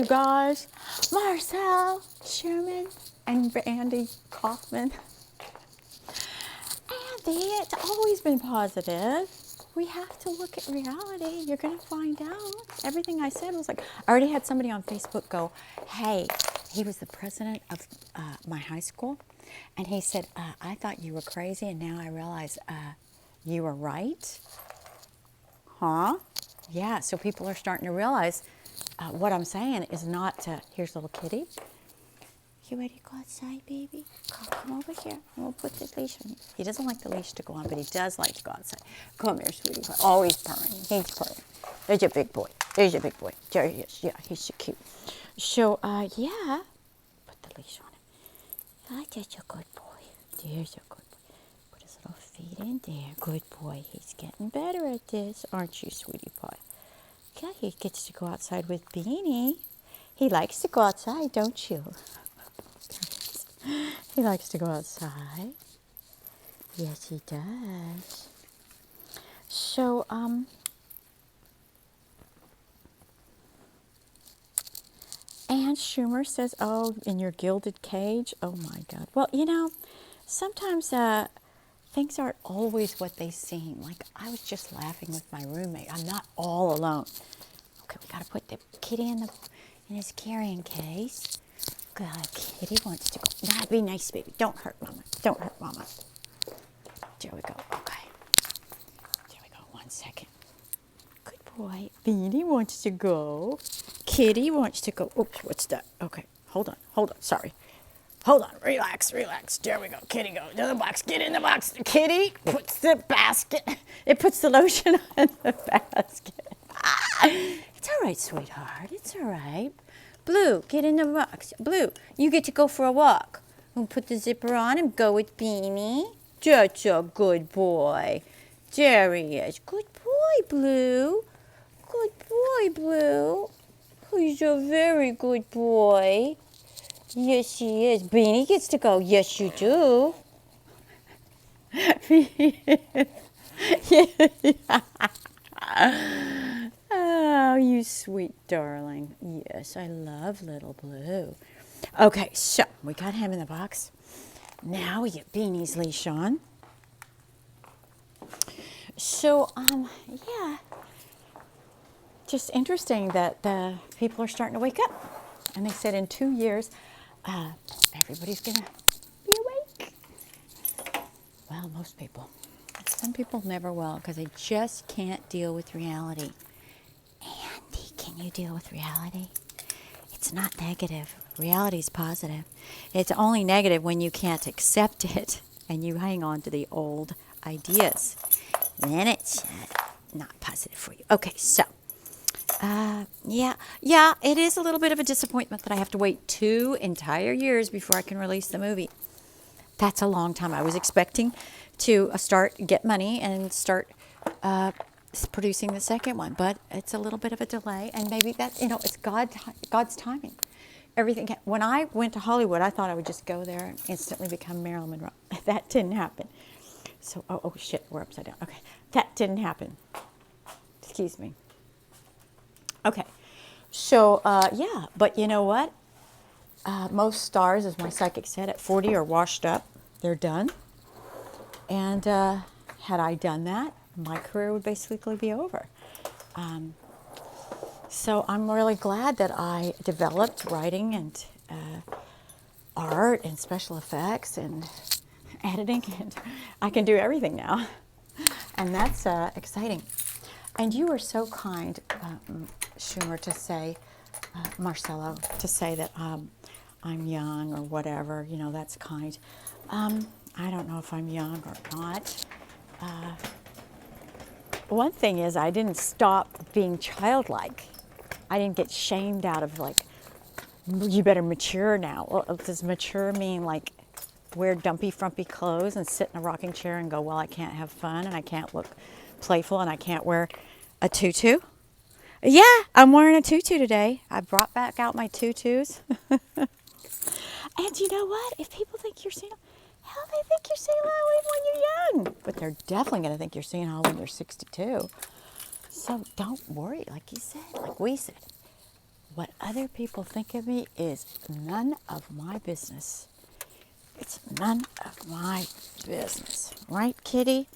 you guys. Marcel Sherman and Andy Kaufman. Andy, it's always been positive. We have to look at reality. You're going to find out. Everything I said was like, I already had somebody on Facebook go, hey, he was the president of my high school. And he said, I thought you were crazy. And now I realize you were right. Huh? Yeah, so people are starting to realize what I'm saying is not to, here's little kitty. You ready to go outside, baby? Come over here. And we'll put the leash on you. He doesn't like the leash to go on, but he does like to go outside. Come here, sweetie. Always purring. He's purring. There's your big boy. There's your big boy. There he is. Yeah, he's so cute. So, yeah. Put the leash on him. That's a good boy. There's a good boy. Put his little feet in there. Good boy. He's getting better at this, aren't you, sweetie pie? Yeah, he gets to go outside with Beanie. He likes to go outside, don't you? He likes to go outside. Yes, he does. So, Ann Schumer says, oh, in your gilded cage? Oh, my God. Well, you know, sometimes things aren't always what they seem. Like, I was just laughing with my roommate. I'm not all alone. Okay, we got to put the kitty in his carrying case. God, kitty wants to go. Nah, be nice, baby. Don't hurt mama. Don't hurt mama. There we go. Okay. There we go. 1 second. Good boy. Beanie wants to go. Kitty wants to go. Oops, what's that? Okay. Hold on. Hold on. Sorry. Hold on. Relax. Relax. There we go. Kitty, go to the box. Get in the box. Kitty puts the basket. It puts the lotion on the basket. It's all right, sweetheart. It's all right. Blue, get in the box. Blue, you get to go for a walk. We'll put the zipper on and go with Beanie. Such a good boy. There he is. Good boy, Blue. Good boy, Blue. He's a very good boy. Yes, he is. Beanie gets to go. Yes, you do. Oh, you sweet darling. Yes, I love little Blue. Okay, so we got him in the box. Now we get Beanie's leash on. So, yeah. Just interesting that the people are starting to wake up. And they said in 2 years, everybody's going to be awake. Well, most people. Some people never will because they just can't deal with reality. Andy, can you deal with reality? It's not negative. Reality is positive. It's only negative when you can't accept it and you hang on to the old ideas. Then it's not positive for you. Okay, so, yeah, it is a little bit of a disappointment that I have to wait 2 entire years before I can release the movie. That's a long time. I was expecting to get money and start producing the second one, but it's a little bit of a delay, and maybe that, it's God's timing. Everything. When I went to Hollywood, I thought I would just go there and instantly become Marilyn Monroe. That didn't happen. So, oh shit, we're upside down. Okay, that didn't happen. Excuse me. Okay, so yeah, but you know what? Most stars, as my psychic said, at 40 are washed up. They're done. And had I done that, my career would basically be over. So I'm really glad that I developed writing and art and special effects and editing, and I can do everything now. And that's exciting. And you were so kind, Schumer, to say, Marcelo, to say that I'm young or whatever. That's kind. I don't know if I'm young or not. One thing is I didn't stop being childlike. I didn't get shamed out of like, you better mature now. Well, does mature mean like wear dumpy, frumpy clothes and sit in a rocking chair and go, well, I can't have fun and I can't look playful and I can't wear a tutu? Yeah, I'm wearing a tutu today. I brought back out my tutus. And you know what? If people think you're senile, hell, they think you're senile even when you're young. But they're definitely going to think you're senile when you're 62. So don't worry, like you said, like we said. What other people think of me is none of my business. It's none of my business. Right, Kitty?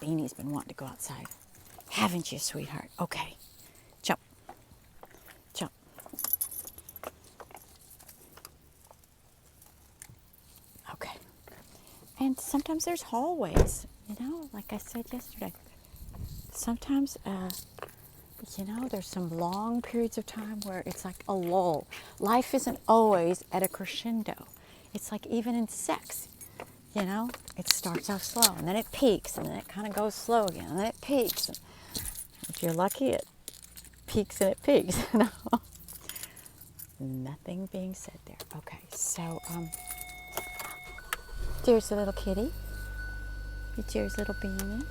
Beanie's been wanting to go outside. Haven't you, sweetheart? Okay. Jump. Jump. Okay. And sometimes there's hallways, like I said yesterday. Sometimes, there's some long periods of time where it's like a lull. Life isn't always at a crescendo. It's like even in sex, it starts off slow and then it peaks and then it kind of goes slow again and then it peaks. And if you're lucky, it peaks and it peaks. Nothing being said there. Okay, so, there's the little kitty. There's little Beanie.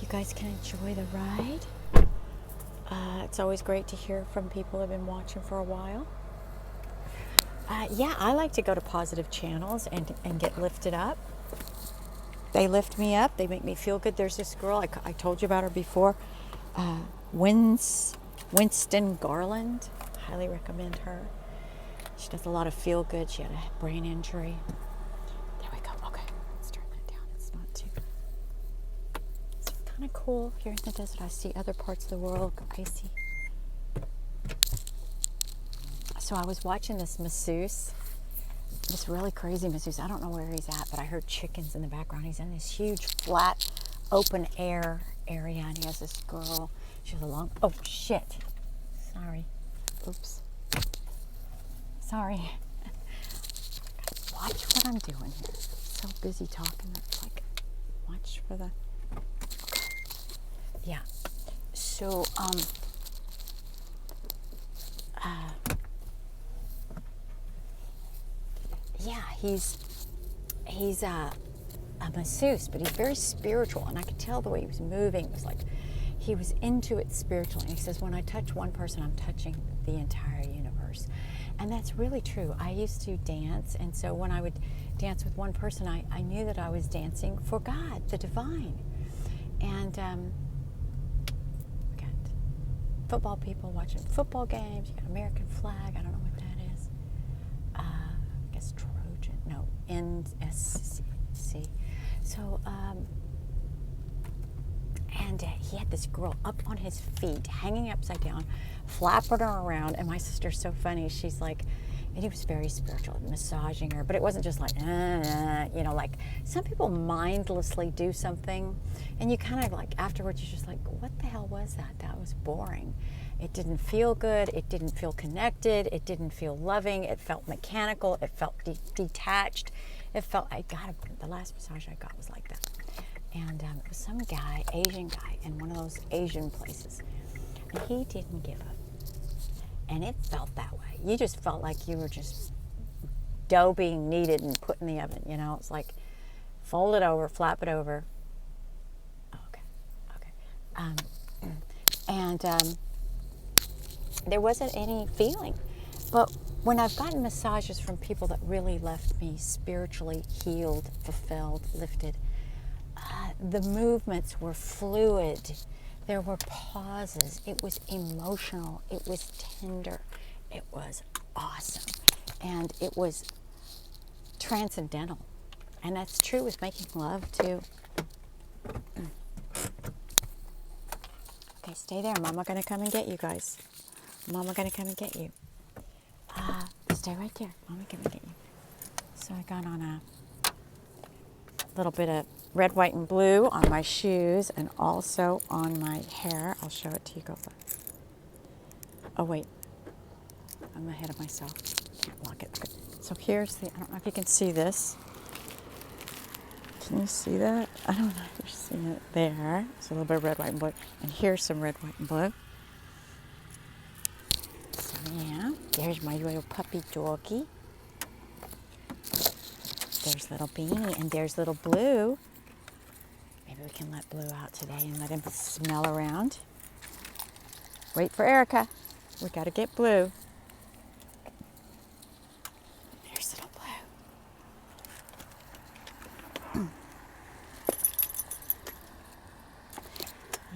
You guys can enjoy the ride. It's always great to hear from people who have been watching for a while. Yeah, I like to go to positive channels and get lifted up. They lift me up. They make me feel good. There's this girl, I told you about her before, Winston Garland. Highly recommend her. She does a lot of feel good. She had a brain injury. There we go. Okay, let's turn that down. It's not too... It's kind of cool here in the desert. I see other parts of the world. I see. So I was watching this masseuse, this really crazy masseuse. I don't know where he's at, but I heard chickens in the background. He's in this huge, flat, open air area, and he has this girl. She has a long... Oh, shit. Sorry. Oops. Sorry. Watch what I'm doing here. So busy talking. It's like, watch for the... Okay. Yeah. So, yeah, he's a masseuse, but he's very spiritual, and I could tell the way he was moving. It was like he was into it spiritually. And he says, when I touch one person, I'm touching the entire universe. And that's really true. I used to dance, and so when I would dance with one person, I knew that I was dancing for God, the divine. And we got football people watching football games. You got American flag. I don't know what that is. I guess Trojan. No, NSC. So, and he had this girl up on his feet, hanging upside down, flapping her around. And my sister's so funny. She's like, and he was very spiritual, massaging her. But it wasn't just like, like some people mindlessly do something. And you kind of like, afterwards, you're just like, what the hell was that? That was boring. It didn't feel good. It didn't feel connected. It didn't feel loving. It felt mechanical. It felt detached. It felt, the last massage I got was like that. And it was some guy, Asian guy, in one of those Asian places. And he didn't give up. And it felt that way. You just felt like you were just dough being kneaded and put in the oven. It's like fold it over, flap it over. Okay. And there wasn't any feeling. But when I've gotten massages from people that really left me spiritually healed, fulfilled, lifted, the movements were fluid. There were pauses. It was emotional. It was tender. It was awesome. And it was transcendental. And that's true with making love, too. Okay, stay there. Mama gonna come and get you guys. Mama gonna come and get you. Stay right there. Mama gonna get you. So I got on a little bit of red, white, and blue on my shoes and also on my hair. I'll show it to you. Go for it. Oh, wait. I'm ahead of myself. Can't lock it. Okay. So here's the, I don't know if you can see this. Can you see that? I don't know if you're seeing it there. It's a little bit of red, white, and blue. And here's some red, white, and blue. So yeah, there's my little puppy doggy. There's little Beanie, and there's little Blue. Maybe we can let Blue out today and let him smell around. Wait for Erica. We got to get Blue. There's little Blue.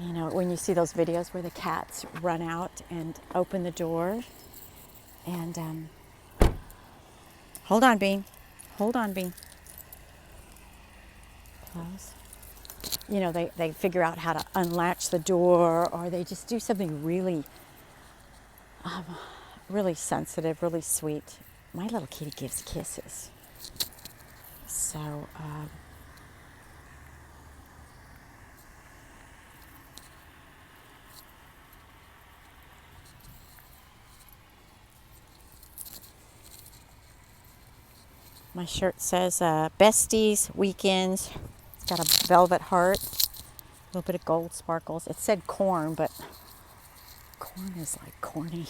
You know, when you see those videos where the cats run out and open the door and, hold on, Bean. Hold on, Bean. Close. You know, they figure out how to unlatch the door, or they just do something really, really sensitive, really sweet. My little kitty gives kisses. So, my shirt says Besties Weekends. It's got a velvet heart, a little bit of gold sparkles. It said corn, but corn is like corny.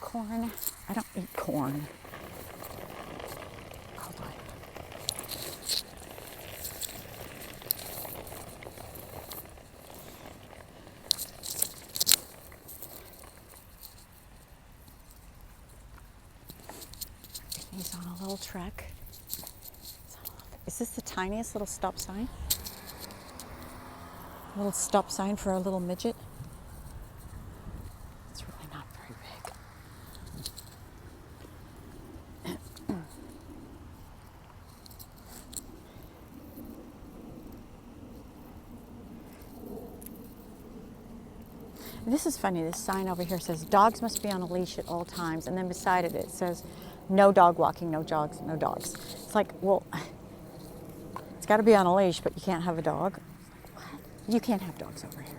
Corn? I don't eat corn. Hold on. He's on a little trek. Is this the tiniest little stop sign? A little stop sign for a little midget? It's really not very big. This is funny. This sign over here says dogs must be on a leash at all times, and then beside it says no dog walking, no dogs, no dogs. It's like, well, it's got to be on a leash, but you can't have a dog. What? You can't have dogs over here.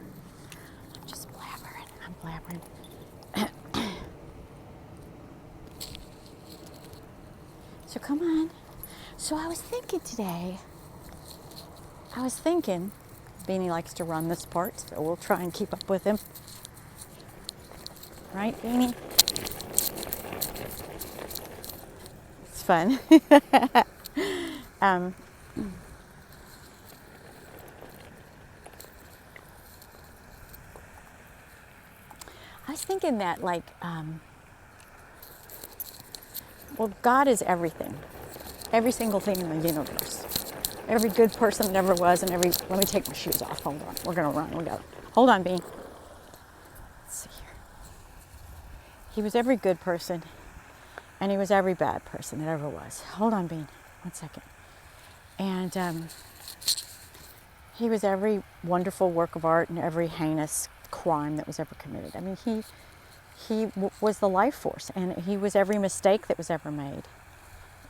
I'm just blabbering. I'm blabbering. So come on. So I was thinking today, Beanie likes to run this part, so we'll try and keep up with him. Right, Beanie? It's fun. I was thinking that, like, well, God is everything. Every single thing in the universe. Every good person that ever was, and let me take my shoes off. Hold on. We're going to run. Hold on, Bean. Let's see here. He was every good person, and he was every bad person that ever was. Hold on, Bean. 1 second. And he was every wonderful work of art and every heinous crime that was ever committed. I mean, he was the life force, and he was every mistake that was ever made.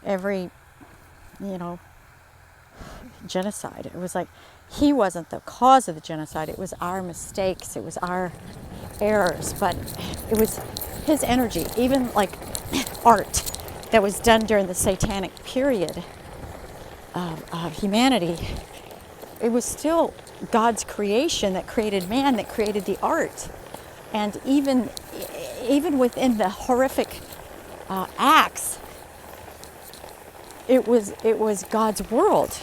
Every, genocide. It was like he wasn't the cause of the genocide. It was our mistakes. It was our errors. But it was his energy, even like art that was done during the satanic period of humanity. It was still God's creation that created man, that created the art. And even within the horrific acts, it was God's world.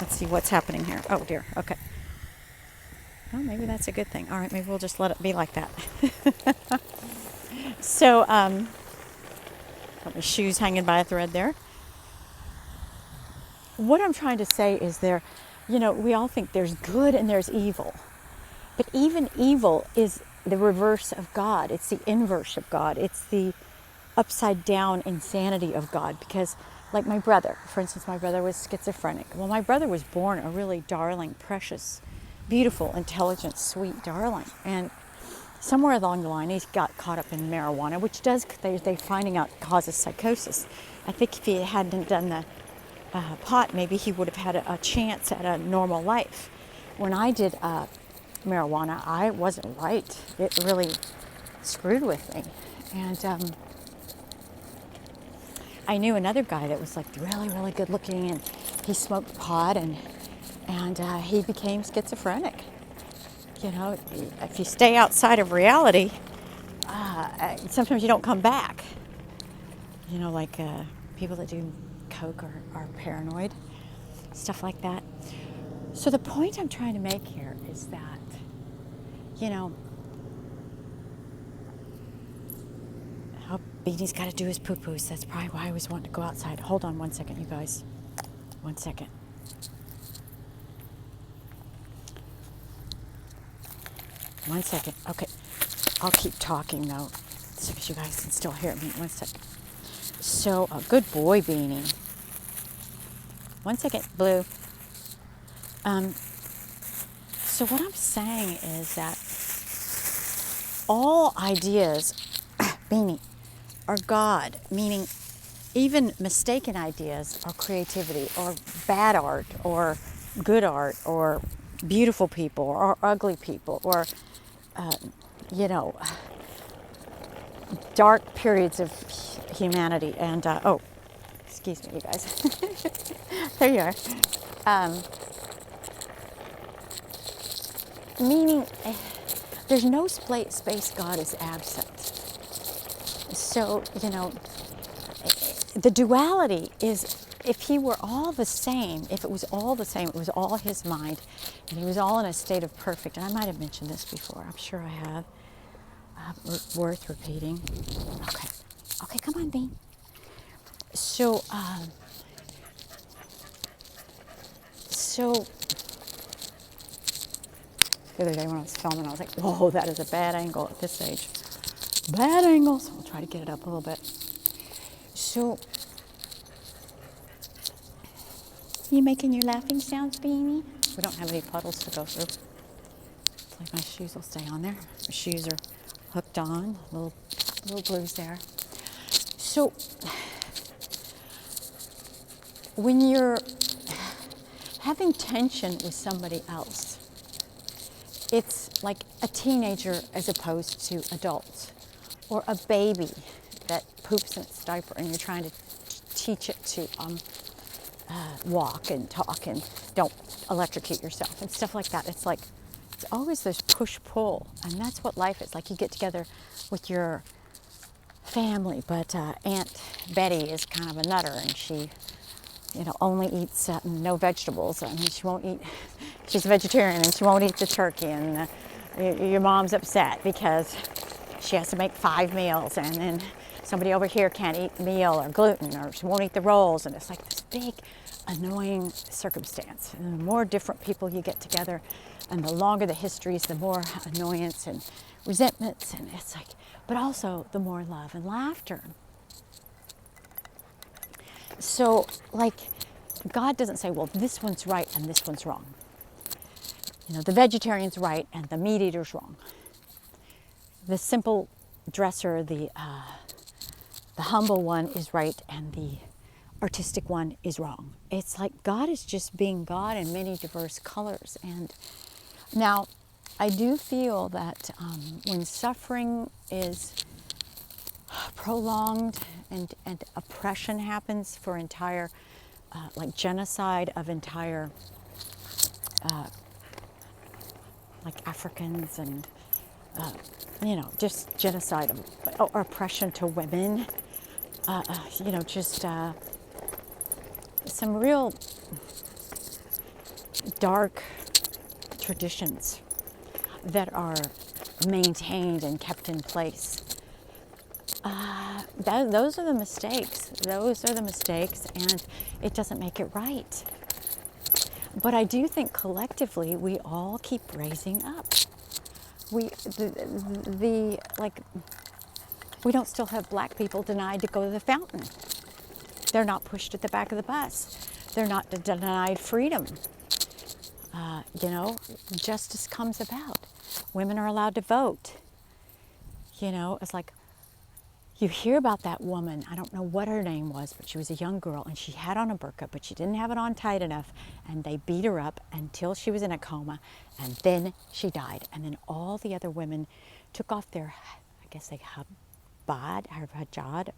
Let's see what's happening here. Oh dear. Okay. Well, maybe that's a good thing. All right, maybe we'll just let it be like that. So, got my shoes hanging by a thread there. What I'm trying to say is we all think there's good and there's evil. But even evil is the reverse of God. It's the inverse of God. It's the upside down insanity of God. Because like my brother, for instance, my brother was schizophrenic. Well, my brother was born a really darling, precious, beautiful, intelligent, sweet darling. And somewhere along the line, he's got caught up in marijuana, which they're finding out causes psychosis. I think if he hadn't done the pot, maybe he would have had a chance at a normal life. When I did marijuana, I wasn't right. It really screwed with me. And I knew another guy that was like really, really good looking, and he smoked pot, and he became schizophrenic. If you stay outside of reality, sometimes you don't come back. Like people that do coke are paranoid, stuff like that. So the point I'm trying to make here is that, Beanie's got to do his poo-poos. That's probably why I always want to go outside. Hold on 1 second, you guys. 1 second. 1 second. Okay. I'll keep talking though, so you guys can still hear me. 1 second. So, good boy, Beanie. 1 second, Blue. So what I'm saying is that all ideas, Beanie, are God, meaning even mistaken ideas are creativity, or bad art, or good art, or beautiful people, or ugly people, or, you know, dark periods of humanity. And, oh, excuse me, you guys. There you are. Meaning, there's no space God is absent. So, you know, the duality is, if he were all the same, if it was all the same, it was all his mind, and he was all in a state of perfect, and I might have mentioned this before, I'm sure I have, worth repeating. Okay, okay, come on, Bean. So, the other day when I was filming, I was like, whoa, that is a bad angle at this age. Bad angle, so we'll try to get it up a little bit. So, you making your laughing sounds, Beanie? We don't have any puddles to go through. Hopefully my shoes will stay on there. My shoes are hooked on, little bruise there. So, when you're having tension with somebody else, it's like a teenager as opposed to adults, or a baby that poops in its diaper and you're trying to teach it to walk and talk and don't electrocute yourself and stuff like that. It's like, it's always this push-pull, and that's what life is. Like, you get together with your family, but Aunt Betty is kind of a nutter, and she, you know, only eats no vegetables. I mean, she won't eat, she's a vegetarian, and she won't eat the turkey, and your mom's upset because she has to make 5 meals, and then somebody over here can't eat the meal, or gluten, or she won't eat the rolls, and it's like this big annoying circumstance. And the more different people you get together, and the longer the histories, the more annoyance and resentments, and it's like, but also the more love and laughter. So, like, God doesn't say, well, this one's right and this one's wrong. You know, the vegetarian's right and the meat eater's wrong. The simple dresser, the humble one is right and the artistic one is wrong. It's like God is just being God in many diverse colors. And now, I do feel that when suffering is prolonged and oppression happens for entire, like genocide of entire, like Africans, and you know, just genocide of oppression to women, you know, just some real dark traditions that are maintained and kept in place. Those are the mistakes. Those are the mistakes, and it doesn't make it right. But I do think collectively we all keep raising up. We don't still have black people denied to go to the fountain. They're not pushed at the back of the bus. They're not denied freedom. You know, justice comes about. Women are allowed to vote. You know, it's like, you hear about that woman, I don't know what her name was, but she was a young girl, and she had on a burqa, but she didn't have it on tight enough, and they beat her up until she was in a coma, and then she died. And then all the other women took off their, I guess they hijab,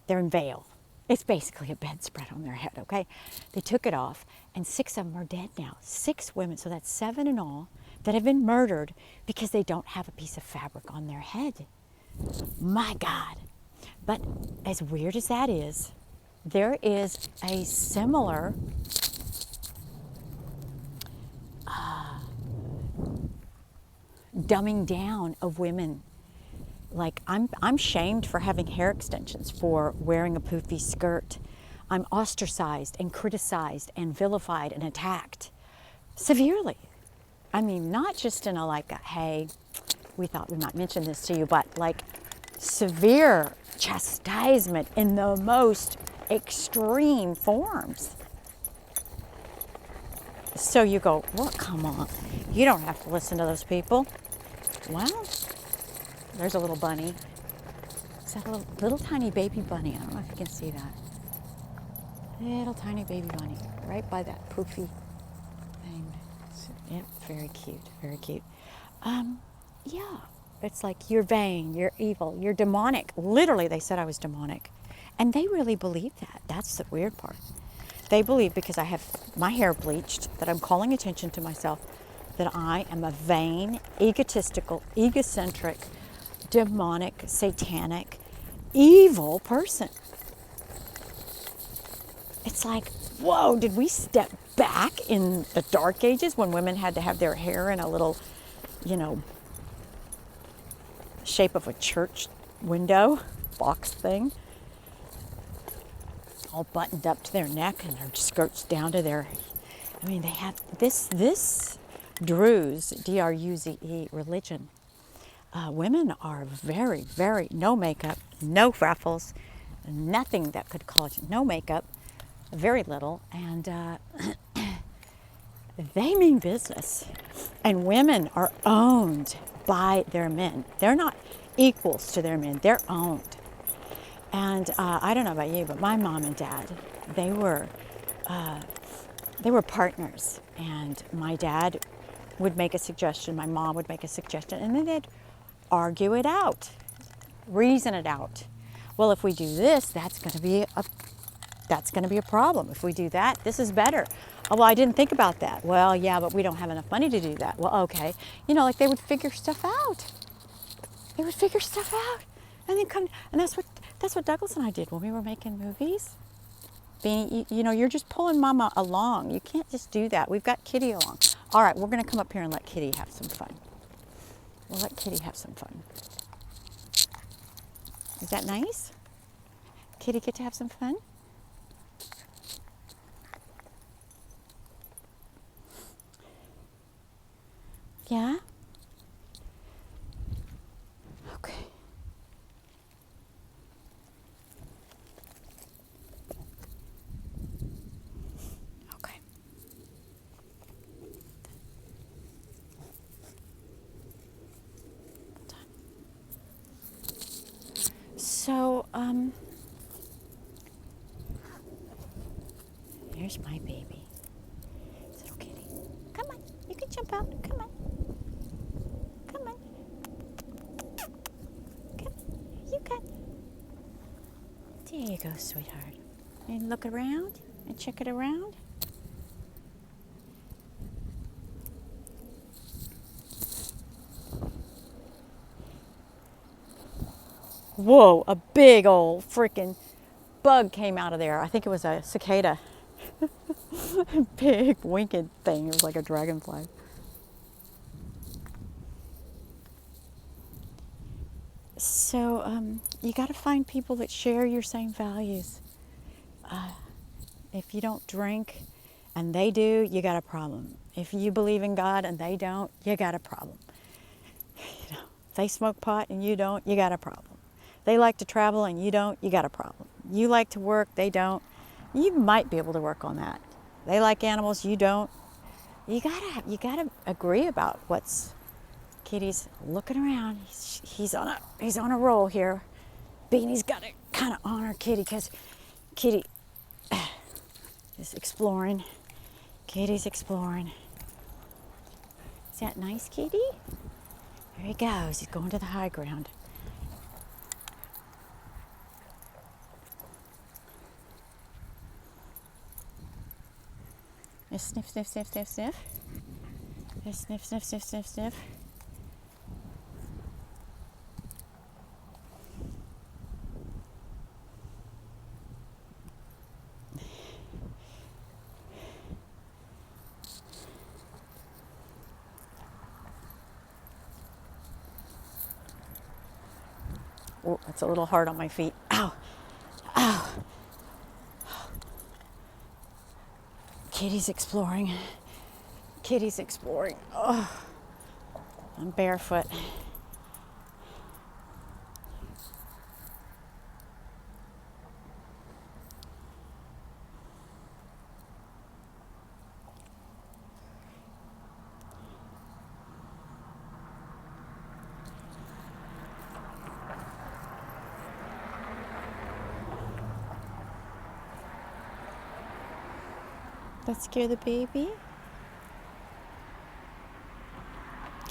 their veil. It's basically a bedspread on their head, okay? They took it off, and 6 of them are dead now. 6 women, so that's 7 in all, that have been murdered because they don't have a piece of fabric on their head. My God. But as weird as that is, there is a similar dumbing down of women. Like, I'm shamed for having hair extensions, for wearing a poofy skirt. I'm ostracized and criticized and vilified and attacked severely. I mean, not just in a like a, hey, we thought we might mention this to you, but like severe chastisement in the most extreme forms. So you go, well, come on. You don't have to listen to those people. Well, there's a little bunny. Is that a little tiny baby bunny? I don't know if you can see that. Little tiny baby bunny right by that poofy thing. Yeah, very cute, very cute. Yeah, it's like you're vain, you're evil, you're demonic. Literally, they said I was demonic. And they really believe that. That's the weird part. They believe because I have my hair bleached, that I'm calling attention to myself, that I am a vain, egotistical, egocentric, demonic, satanic, evil person. It's like, whoa, did we step back in the dark ages when women had to have their hair in a little, shape of a church window box thing, all buttoned up to their neck and their skirts down to their, they have this Druze, D-R-U-Z-E, religion. Women are very, very, no makeup, no ruffles, nothing that could cause no makeup, very little, and they mean business. And women are owned by their men. They're not equals to their men, they're owned. And I don't know about you, but my mom and dad, they were partners. And my dad would make a suggestion, my mom would make a suggestion, and then they'd argue it out, reason it out. Well, if we do this, that's going to be a problem. If we do that, this is better. Oh, well, I didn't think about that. Well, yeah, but we don't have enough money to do that. Well, okay. Like they would figure stuff out. They would figure stuff out. And then come, and that's what Douglas and I did when we were making movies. You're just pulling Mama along. You can't just do that. We've got Kitty along. All right, we're going to come up here and let Kitty have some fun. We'll let Kitty have some fun. Is that nice? Kitty get to have some fun? Yeah? Okay. Okay. So, here's my baby. Little kitty. Come on, you can jump out. Come on. Come on. Come on. You can. There you go, sweetheart. And look around and check it around. Whoa, a big old freaking bug came out of there. I think it was a cicada. Big winged thing. It was like a dragonfly. So you got to find people that share your same values. If you don't drink and they do, you got a problem. If you believe in God and they don't, you got a problem. If they smoke pot and you don't, you got a problem. They like to travel and you don't, you got a problem. You like to work, they don't, you might be able to work on that. They like animals, you don't. You gotta agree about what's. Kitty's looking around. He's on a roll here. Beanie's got to kind of honor Kitty because Kitty is exploring. Kitty's exploring. Is that nice, Kitty? There he goes. He's going to the high ground. Just sniff, sniff, sniff, sniff, sniff. Just sniff, sniff, sniff, sniff, sniff. Oh, that's a little hard on my feet. Ow. Ow. Kitty's exploring. Kitty's exploring. Oh, I'm barefoot. That scare the baby?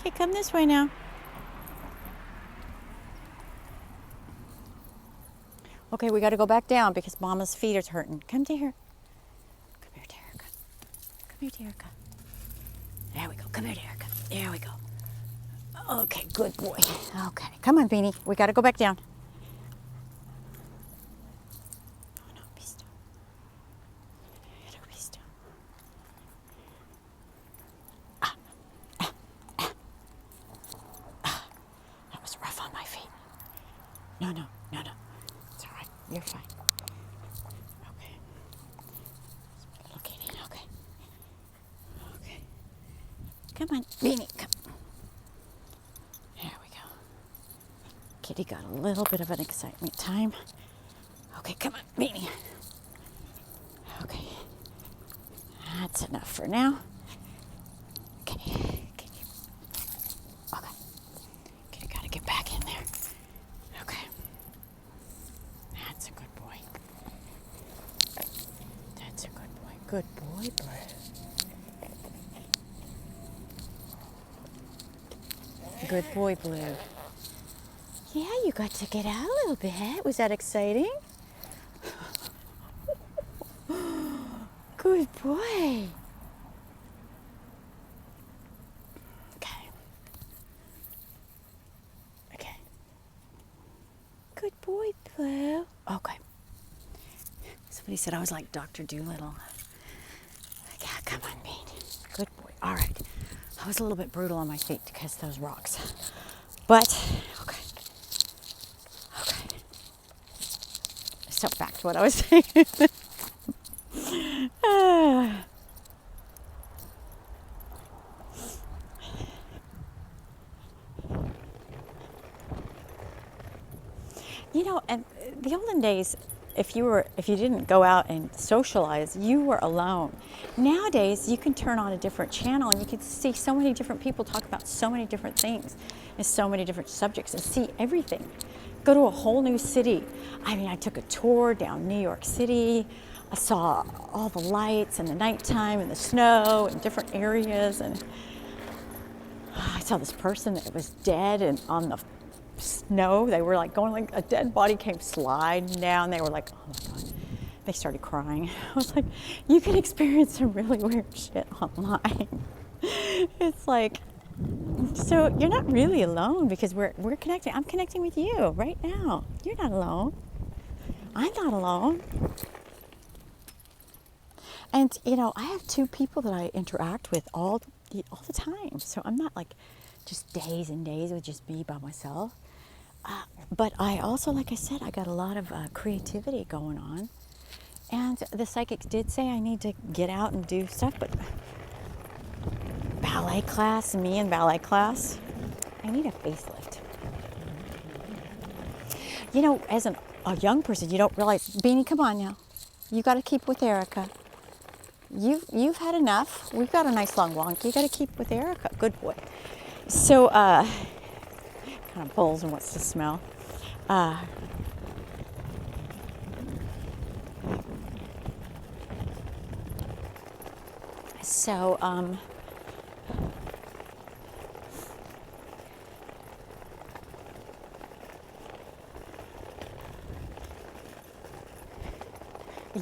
Okay, come this way now. Okay, we got to go back down because Mama's feet is hurting. Come to here. Come here, Derek. Come here, Derek. There we go. Come here, Derek. There we go. Okay, good boy. Okay, come on, Beanie. We got to go back down. Oh, no, be still. Be still. That was rough on my feet. No. It's all right. You're fine. Okay. Locating. Okay. Okay. Come on, Beanie. Come. There we go. Kitty got a little bit of an excitement time. Okay, come on, Beanie. Okay. That's enough for now. Okay. Okay. Okay, gotta get back in there. Okay. That's a good boy. That's a good boy. Good boy, Blue. Good boy, Blue. Yeah, you got to get out a little bit. Was that exciting? Good boy. Okay. Good boy, Blue. Okay. Somebody said I was like Dr. Dolittle. Yeah, come on, Bean. Good boy. All right. I was a little bit brutal on my feet because those rocks. But, okay. So back to what I was saying. You know, and the olden days, if you didn't go out and socialize, you were alone. Nowadays, you can turn on a different channel and you can see so many different people talk about so many different things and so many different subjects and see everything. Go to a whole new city. I mean, I took a tour down New York City. I saw all the lights and the nighttime and the snow in different areas, and I saw this person that was dead and on the snow. They were like going, like a dead body came sliding down. They were like, oh my God. They started crying. I was like, you can experience some really weird shit online. It's like, so you're not really alone because we're connecting. I'm connecting with you right now. You're not alone. I'm not alone. And you know, I have two people that I interact with all the time. So I'm not like just days and days with just me by myself. But I also, like I said, I got a lot of creativity going on. And the psychics did say I need to get out and do stuff, but ballet class, me in ballet class, I need a facelift. You know, as a young person, you don't realize, Beanie, come on now. You got to keep with Erica. You've had enough. We've got a nice long walk. You got to keep with Erica. Good boy. So, kind of pulls and wants to smell.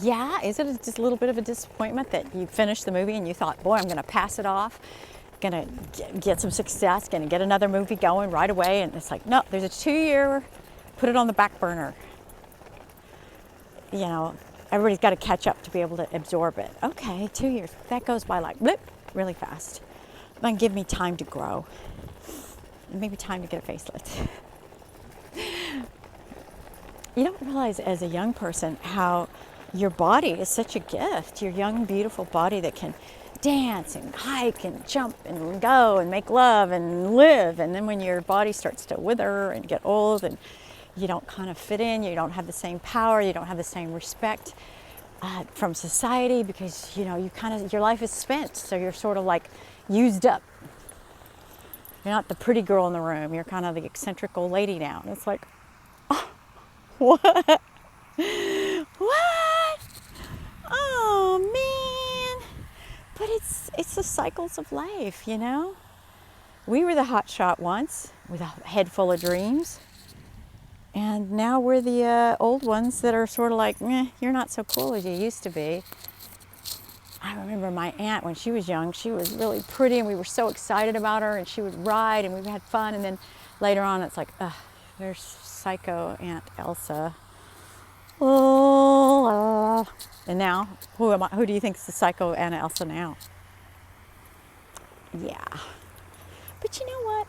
Yeah, is it just a little bit of a disappointment that you finished the movie and you thought, boy, I'm going to pass it off, going to get some success, going to get another movie going right away, and it's like, no, there's a 2-year, put it on the back burner. You know, everybody's got to catch up to be able to absorb it. Okay, 2 years, that goes by like blip, really fast. And give me time to grow, and maybe time to get a facelift. You don't realize as a young person how your body is such a gift. Your young, beautiful body that can dance and hike and jump and go and make love and live. And then when your body starts to wither and get old and you don't kind of fit in, you don't have the same power, you don't have the same respect from society, because you kind of, your life is spent, so you're sort of like used up. You're not the pretty girl in the room, you're kind of the eccentric old lady now. And it's like, oh, what? What? Oh man. But it's the cycles of life, We were the hot shot once with a head full of dreams. And now we're the old ones that are sort of like, you're not so cool as you used to be. I remember my aunt when she was young, she was really pretty and we were so excited about her, and she would ride and we had fun. And then later on it's like, there's psycho Aunt Elsa. Oh, and now, who am I? Who do you think is the psycho Aunt Elsa now? Yeah. But you know what?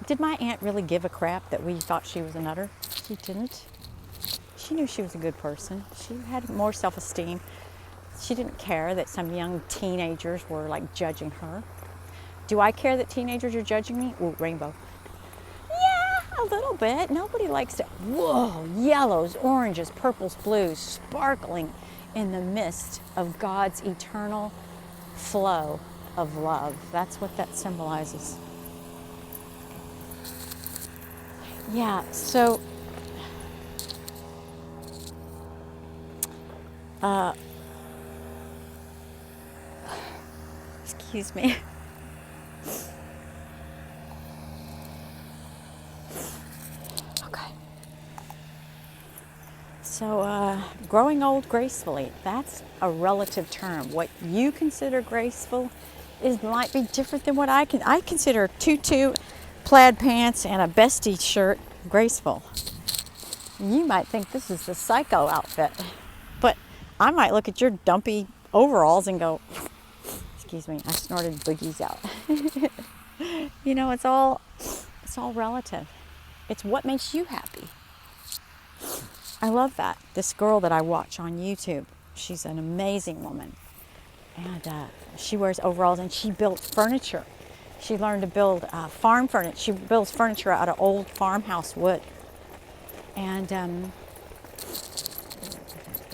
Did my aunt really give a crap that we thought she was a nutter? She didn't. She knew she was a good person. She had more self-esteem. She didn't care that some young teenagers were like judging her. Do I care that teenagers are judging me? Ooh, rainbow. Yeah, a little bit. Nobody likes it. Whoa, yellows, oranges, purples, blues, sparkling in the midst of God's eternal flow of love. That's what that symbolizes. Yeah, so excuse me. Okay. So growing old gracefully, that's a relative term. What you consider graceful might be different than what I consider a tutu, plaid pants, and a bestie shirt graceful. You might think this is the psycho outfit, but I might look at your dumpy overalls and go, excuse me, I snorted boogies out. It's all relative. It's what makes you happy. I love that. This girl that I watch on YouTube, she's an amazing woman. And she wears overalls and she built furniture. She learned to build farm furniture. She builds furniture out of old farmhouse wood. And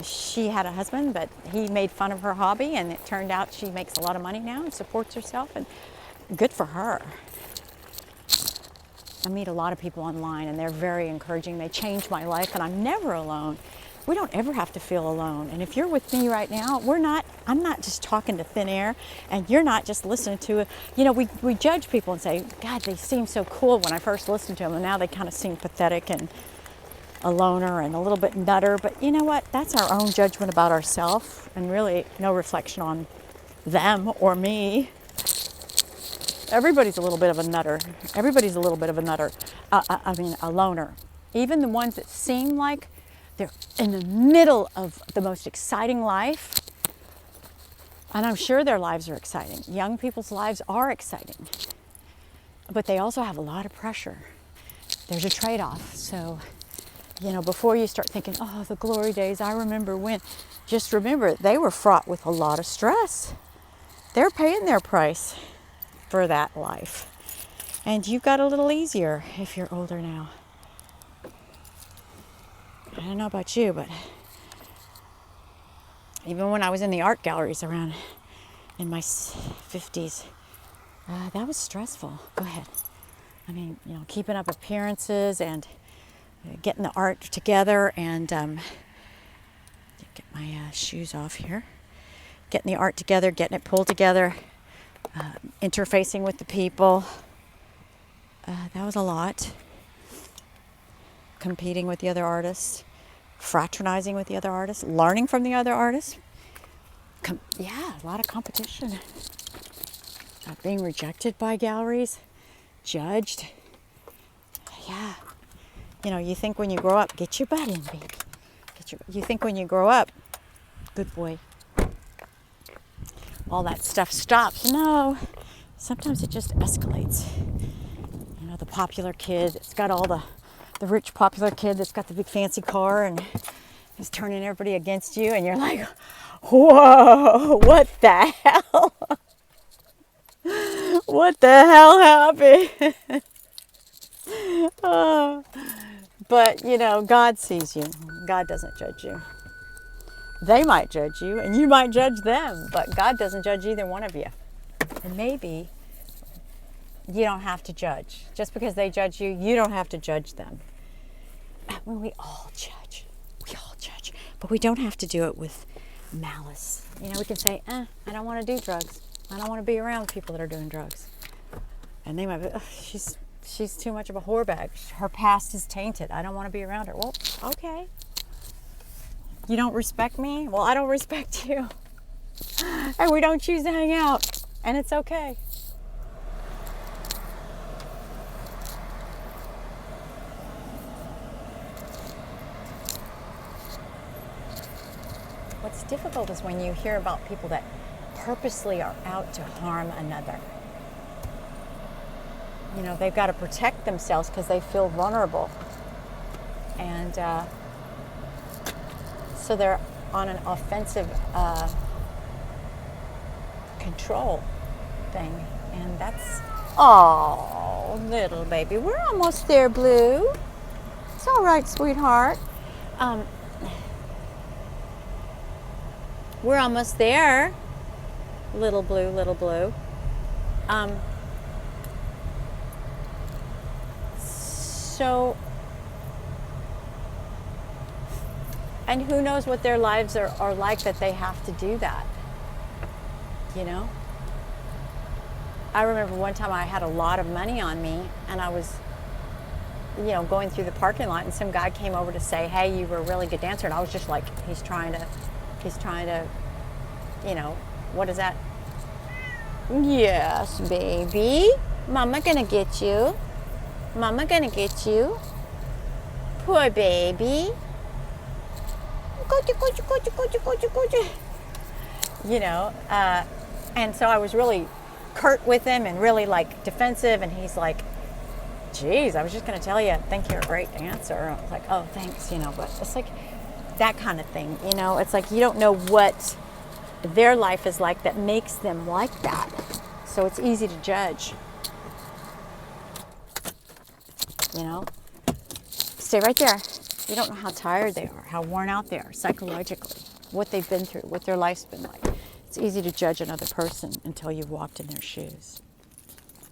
she had a husband, but he made fun of her hobby, and it turned out she makes a lot of money now and supports herself, and good for her. I meet a lot of people online, and they're very encouraging. They change my life, and I'm never alone. We don't ever have to feel alone. And if you're with me right now, I'm not just talking to thin air, and you're not just listening to it. We judge people and say, God, they seem so cool when I first listened to them, and now they kind of seem pathetic and a loner and a little bit nutter. But you know what? That's our own judgment about ourselves, and really no reflection on them or me. Everybody's a little bit of a nutter. Everybody's a little bit of a nutter. A loner. Even the ones that seem like they're in the middle of the most exciting life. And I'm sure their lives are exciting. Young people's lives are exciting. But they also have a lot of pressure. There's a trade-off. So, before you start thinking, oh, the glory days, I remember when. Just remember, they were fraught with a lot of stress. They're paying their price for that life. And you've got a little easier if you're older now. I don't know about you, but even when I was in the art galleries around in my 50s, that was stressful. Go ahead. Keeping up appearances and getting the art together and get my shoes off here. Getting the art together, getting it pulled together, interfacing with the people. That was a lot. Competing with the other artists, fraternizing with the other artists, learning from the other artists. A lot of competition. Being rejected by galleries, judged. Yeah. You think when you grow up, get your butt in, baby. You think when you grow up, good boy, all that stuff stops. No, sometimes it just escalates. The popular kid that's got all the rich popular kid that's got the big fancy car and is turning everybody against you, and you're like, whoa, what the hell? What the hell happened? Oh. But, you know, God sees you. God doesn't judge you. They might judge you, and you might judge them, but God doesn't judge either one of you. And maybe you don't have to judge. Just because they judge you, you don't have to judge them. When we all judge. We all judge. But we don't have to do it with malice. You know, we can say, I don't want to do drugs. I don't want to be around people that are doing drugs. And they might be, she's too much of a whore bag. Her past is tainted. I don't want to be around her. Well, okay. You don't respect me? Well, I don't respect you. And we don't choose to hang out. And it's okay. What's difficult is when you hear about people that purposely are out to harm another. You know, they've got to protect themselves because they feel vulnerable. And so they're on an offensive control thing. And that's, oh, little baby. We're almost there, Blue. It's all right, sweetheart. We're almost there, little Blue, little Blue. So, and who knows what their lives are like that they have to do that, you know? I remember one time I had a lot of money on me, and I was, you know, going through the parking lot, and some guy came over to say, hey, you were a really good dancer. And I was just like, he's trying to, you know, what is that? Yes, baby. Mama gonna get you. Mama gonna get you. Poor baby. You know, and so I was really curt with him and really like defensive, and he's like, geez, I was just gonna tell you, I think you're a great dancer. I was like, oh, thanks, you know, but it's like that kind of thing, you know. It's like you don't know what their life is like that makes them like that. So it's easy to judge. You know? Stay right there. You don't know how tired they are, how worn out they are psychologically, what they've been through, what their life's been like. It's easy to judge another person until you've walked in their shoes.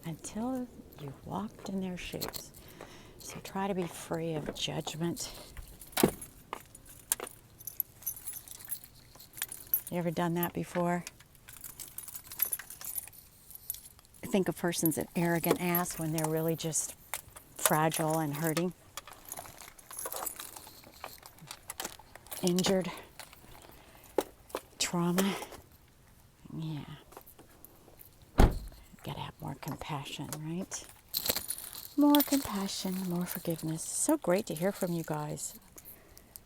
Until you've walked in their shoes. So try to be free of judgment. You ever done that before? I think a person's an arrogant ass when they're really just fragile and hurting. Injured. Trauma. Yeah. Gotta have more compassion, right? More compassion, more forgiveness. So great to hear from you guys.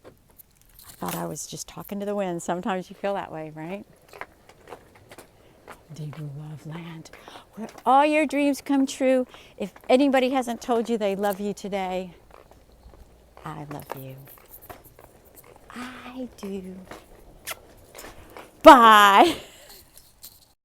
I thought I was just talking to the wind. Sometimes you feel that way, right? Deepu Love Land, where all your dreams come true. If anybody hasn't told you they love you today, I love you. I do. Bye.